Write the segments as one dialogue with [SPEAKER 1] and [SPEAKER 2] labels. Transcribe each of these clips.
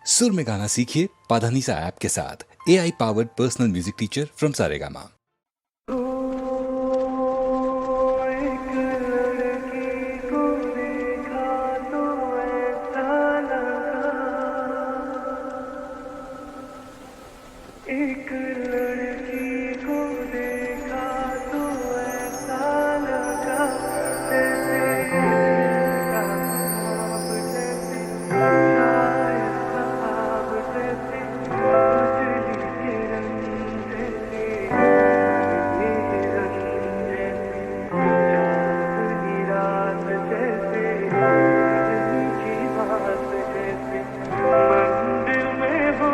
[SPEAKER 1] सुर में गाना सीखिए पाधानीसा ऐप के साथ। AI powered personal music teacher from Saregama.
[SPEAKER 2] एक लड़की को देखा तो ऐसा लगा जैसे इसका ख्वाब जैसे शायद ख्वाब जैसे उजली किरण जैसे ये रंग जैसे चांदनी रात जैसे दिल की बात जैसे मंदिर में हो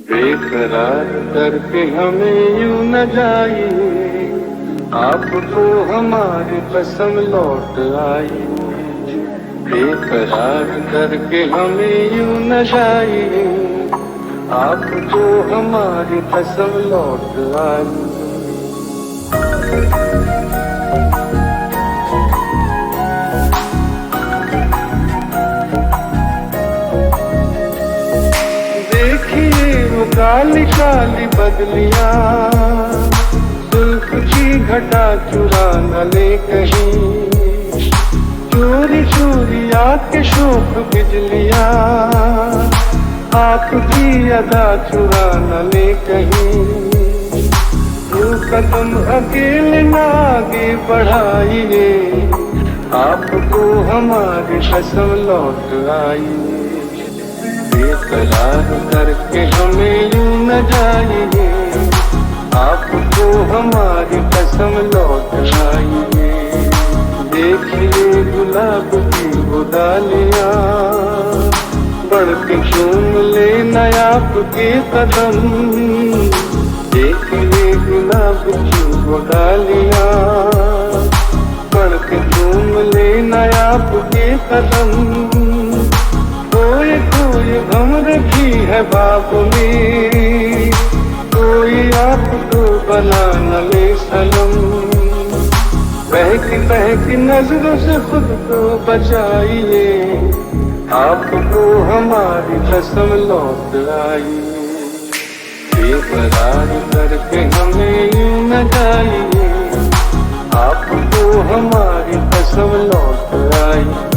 [SPEAKER 2] बेकरार करके हमें यूं न जाइए, आपको हमारी कसम लौट आई। बेकरार करके हमें यूं न जाइए, आपको हमारी कसम लौट आई। काली काली बदलियां जुल्फ की घटा चुरा न ले कहीं, चोरी चोरी आके शोक बिजलियां आपकी अदा चुरा न ले कहीं। यूं कदम अकेले न आगे बढ़ाइए, आपको हमारी कसम लौट आई। बेकरार करके हमें यूं न जाइए, आपको हमारी कसम लौट आइए। देखिए गुलाब की वो डालियां, बढ़ के चूम ले नया आपके कदम। देखिए गुलाब की वो डालियां, बढ़ के चूम ले नया आपके कदम। कोई कोई गम रखी है बाप में, कोई आपको बना न ले सनम। बहकी नजरों से खुद को बचाइए, आपको हमारी कसम लौट आई। बेकरार करके हमें यूं न जाइए, आपको हमारी कसम लौट आई।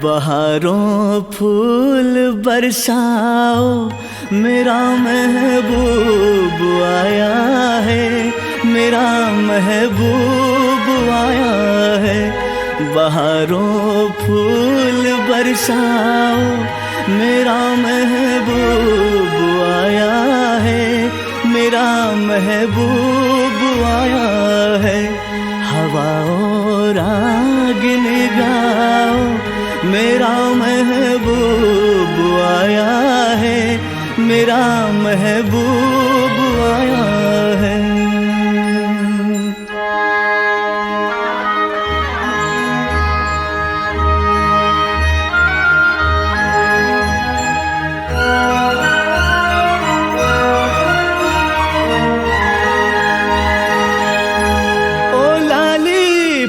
[SPEAKER 3] बहारों फूल बरसाओ, मेरा महबूब आया है, मेरा महबूब आया है। बहारों फूल बरसाओ, मेरा महबूब आया है, मेरा महबूब आया है। हवाओं रागिन गाओ, मेरा महबूब आया है, मेरा महबूब आया है।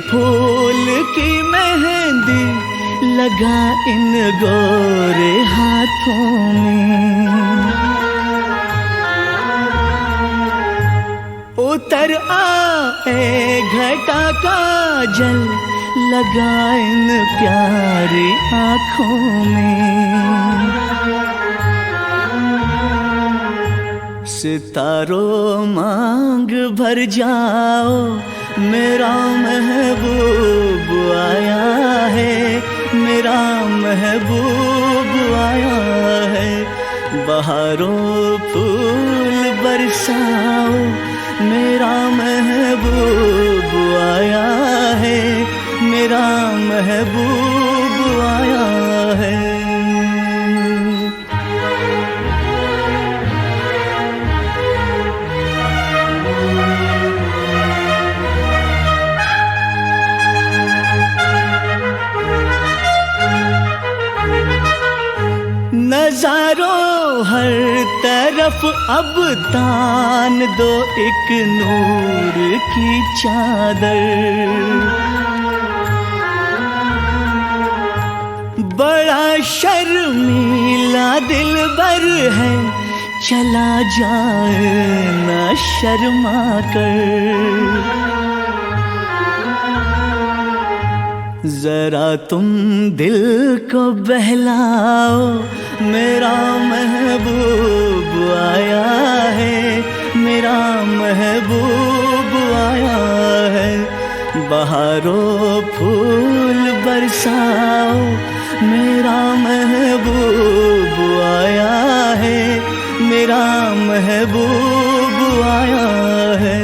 [SPEAKER 3] फूल की मेहंदी लगा इन गोरे हाथों में, उतर आए घटा का जल लगा इन प्यारी आँखों में। सितारों मांग भर जाओ, मेरा महबूब आया है, मेरा महबूब आया है। बहारों फूल बरसाओ, मेरा महबूब आया है, मेरा महबूब आया है। नजारों हर तरफ अब तान दो एक नूर की चादर। बड़ा शर्मीला दिलबर है, चला जाए ना शर्मा कर। जरा तुम दिल को बहलाओ, मेरा महबूब आया है, मेरा महबूब आया है। बहारों फूल बरसाओ, मेरा महबूब आया है, मेरा महबूब आया है।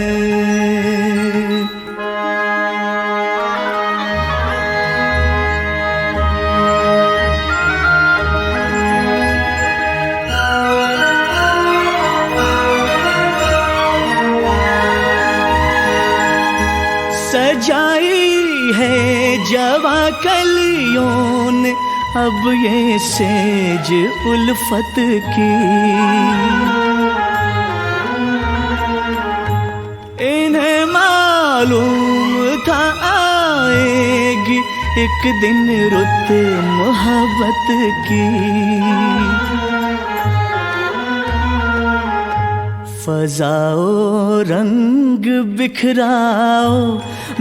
[SPEAKER 3] सजाई है जवा कलियों ने अब ये सेज उल्फत की। इन्हें मालूम था आएगी एक दिन रुत मोहब्बत की। फजाओ रंग बिखराओ,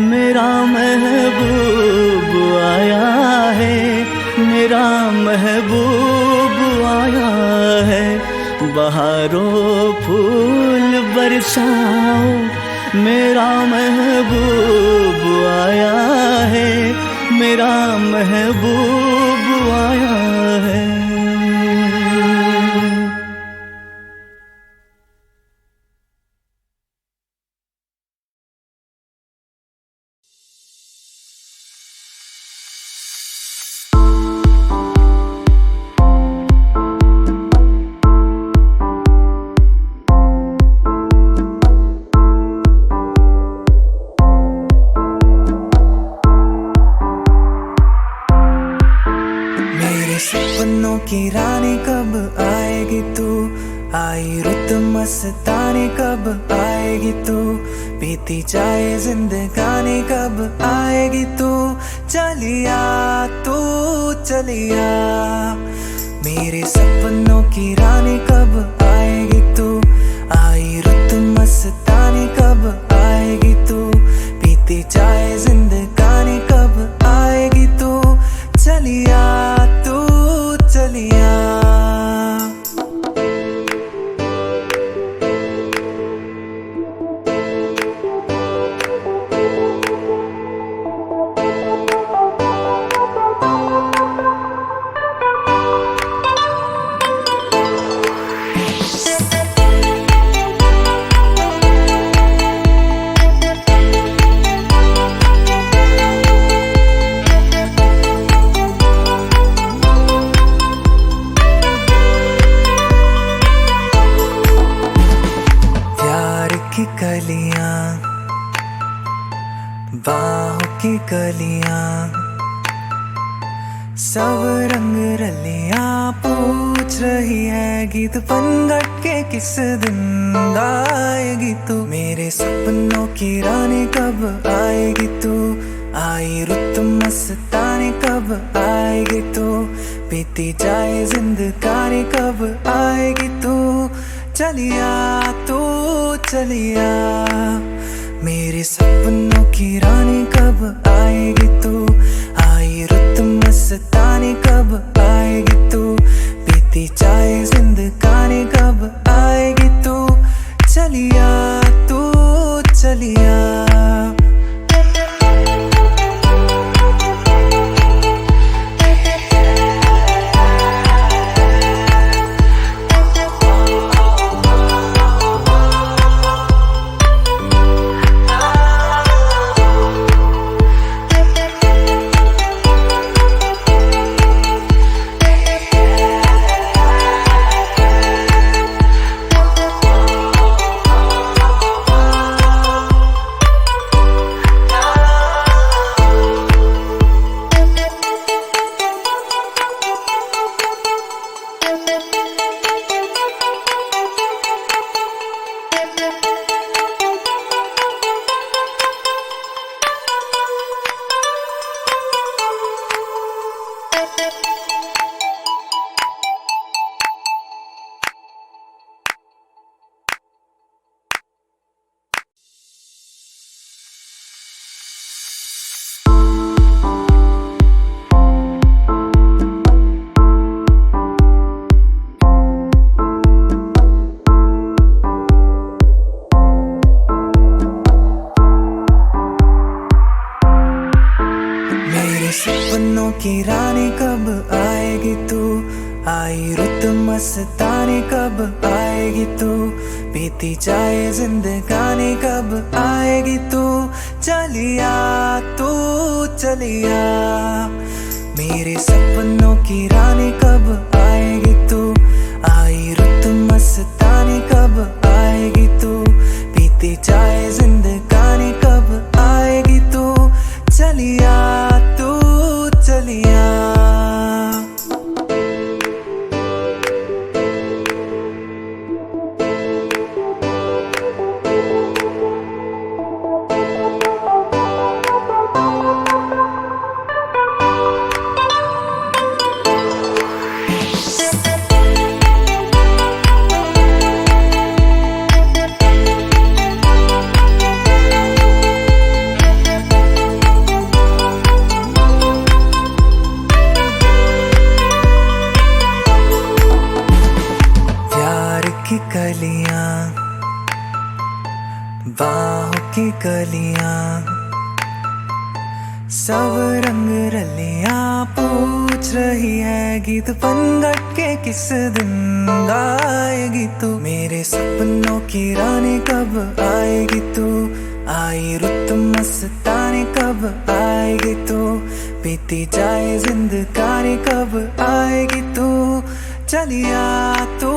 [SPEAKER 3] मेरा महबूब आया है, मेरा महबूब आया है। बहारों फूल बरसाओ, मेरा महबूब आया है, मेरा महबूब आया है।
[SPEAKER 4] सपनों की रानी कब आएगी तू, आई रुत मस्तानी कब आएगी तू। बीती जाए जिंदगानी कब आएगी तू, चलिया तू चलिया। मेरे सपनों की रानी कब आएगी तू, आई रुत मस्तानी कब आएगी तू। बीती जाए जिंदगानी कब आएगी तू, चलिया की कलियां सब रंग रलियां पूछ रही है गीत पनघट के किस दिन गाएगी तू। मेरे सपनों की रानी कब आएगी तू, आई रुत मस्तानी कब आएगी तू, बीती जाए जिंदगानी कब आएगी तू। चलिया तू चलिया, मेरे सपनों की रानी कब आएगी तू, आई रुत मस्तानी कब आएगी तू, बीती जाए जिंदगानी कब आएगी तू। चलिया तू चलिया। सपनों की रानी कब आएगी तू, आई रुत मस्तानी कब आएगी तू, बीती जाए जिंदगानी कब आएगी तू। चलिया तू चलिया, मेरे सपनों की रानी कब आएगी तू, आई रुत मस्तानी कब आएगी तू, बीती जाए जिंदगानी कब आएगी तू। चलिया तू चलिया। की कलियां बाहों की कलियां सब रंग रलियां पूछ रही है गीत पनघट के किस दिन गाएगी तू। मेरे सपनों की रानी कब आएगी तू, आई रुत मस्तानी कब आएगी तू, बीती जाए जिंदगानी कब आएगी तू। चलिया तू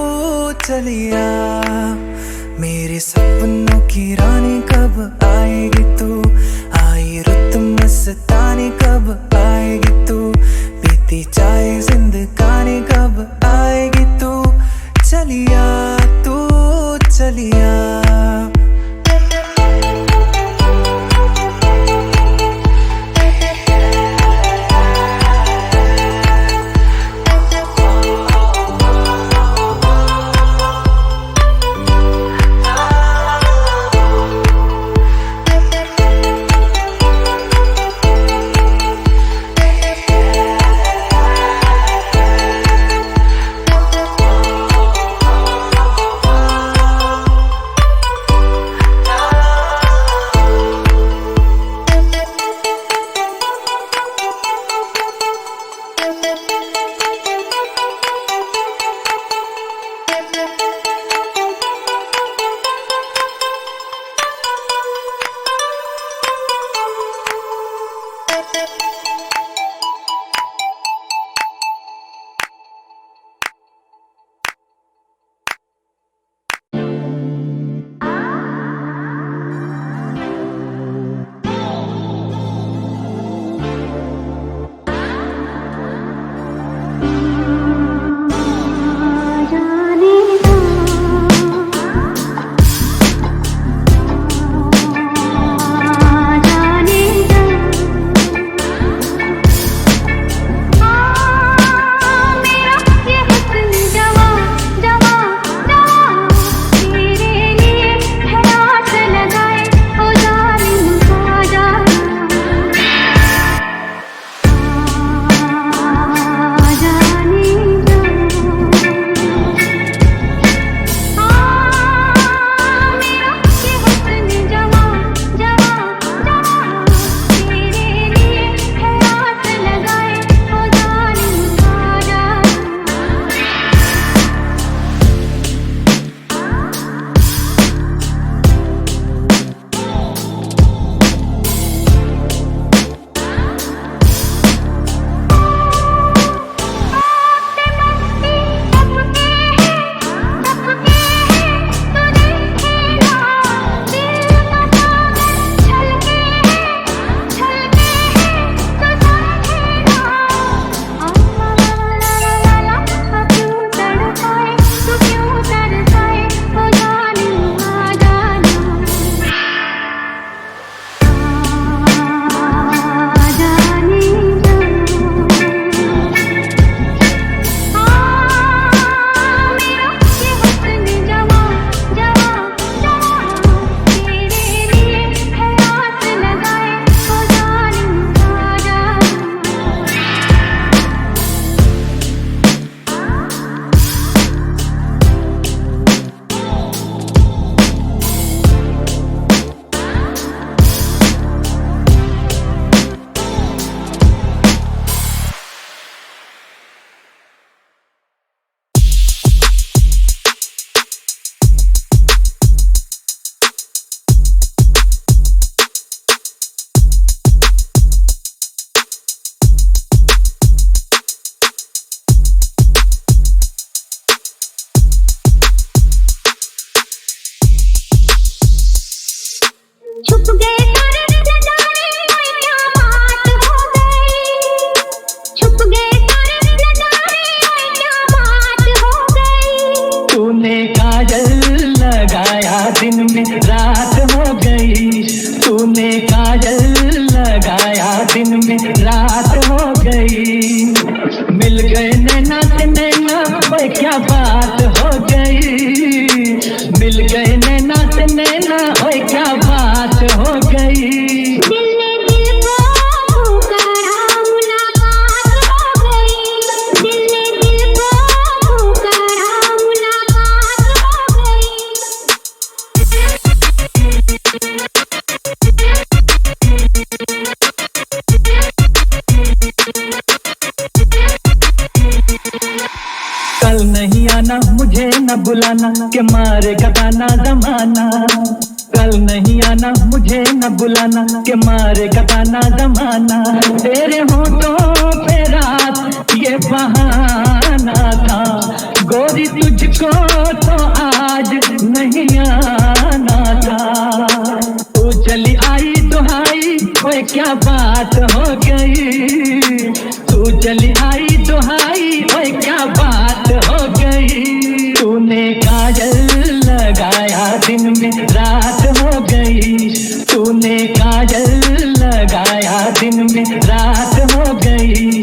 [SPEAKER 4] चलिया, मेरे सपनों की रानी कब आएगी तू, आई रुत मस्तानी कब आएगी तू, बीती जाए जिंदगानी कब आएगी तू। चलिया तू चलिया।
[SPEAKER 3] न बुलाना के मारे कताना जमाना। कल नहीं आना मुझे न बुलाना के मारे कताना जमाना। तेरे होठों पे रात ये बहाना था, गोरी तुझको तो आज नहीं आना था। तू चली आई दुहाई ओए क्या बात हो गई, तू चली आई दुहाई ओए क्या बात हो गई। तूने काजल लगाया दिन में रात हो गई, तूने काजल लगाया दिन में रात हो गई।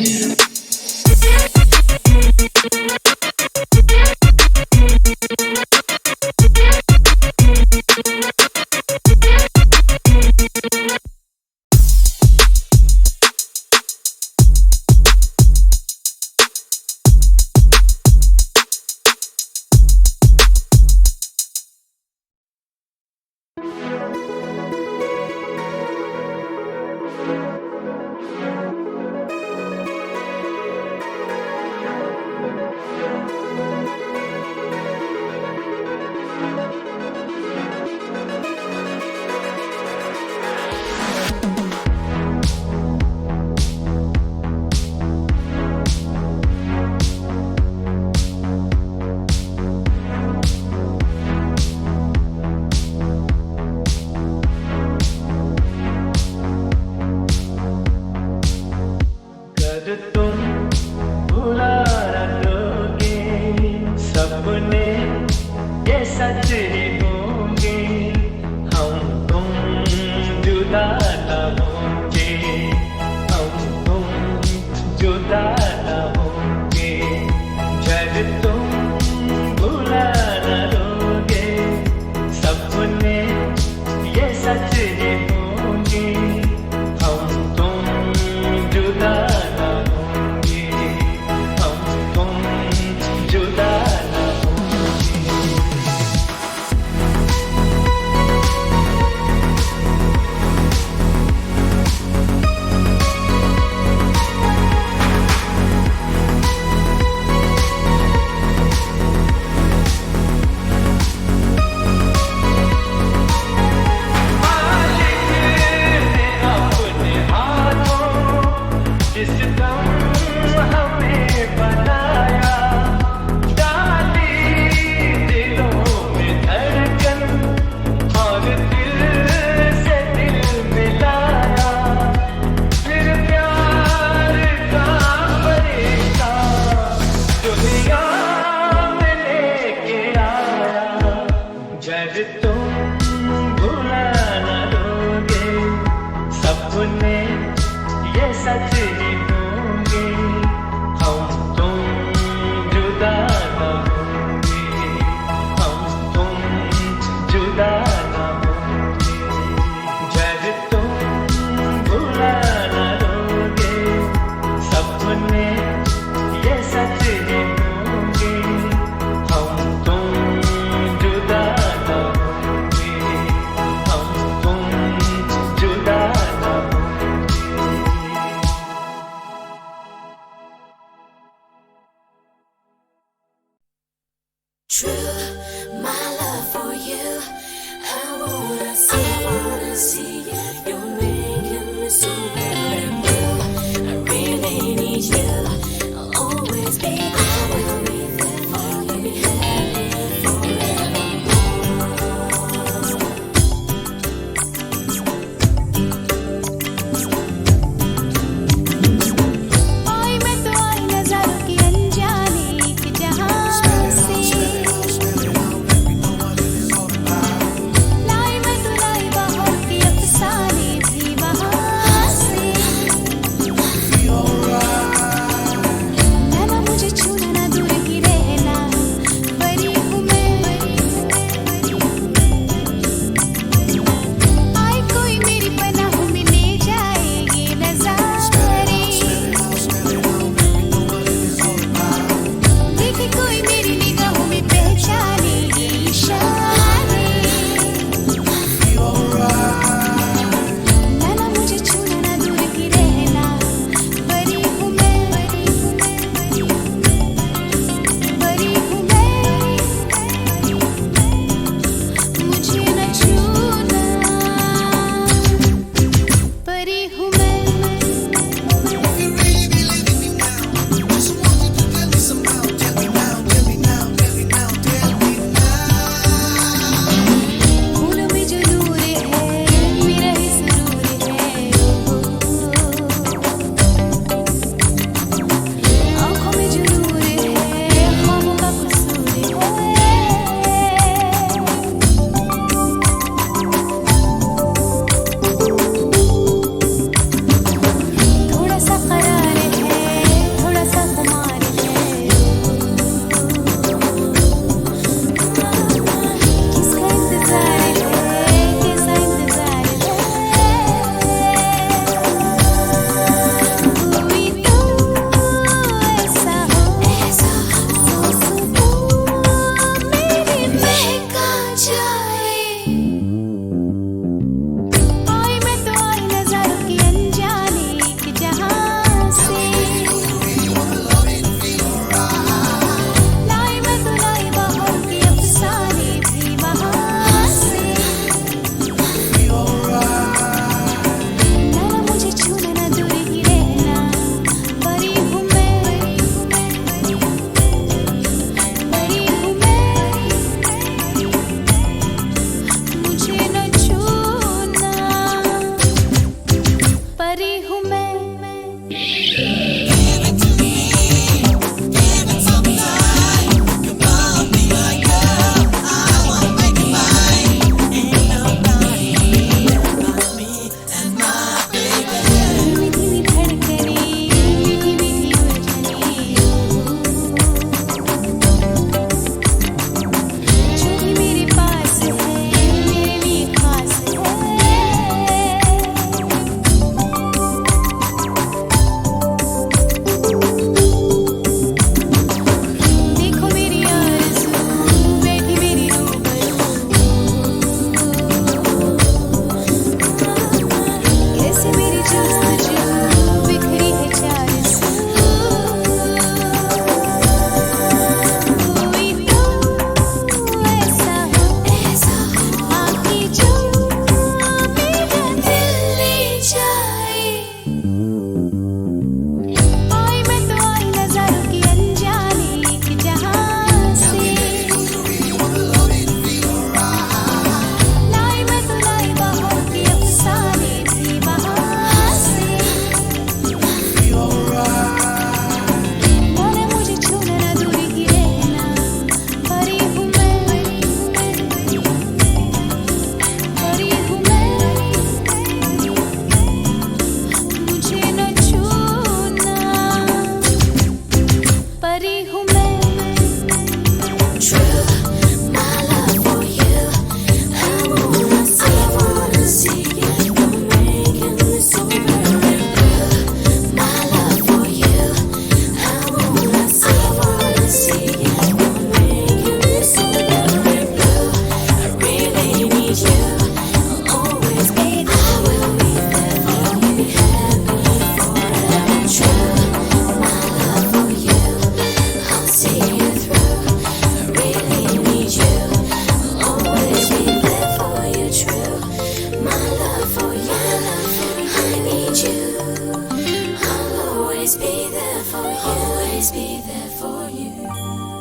[SPEAKER 5] Always be there for you. Always be there for you.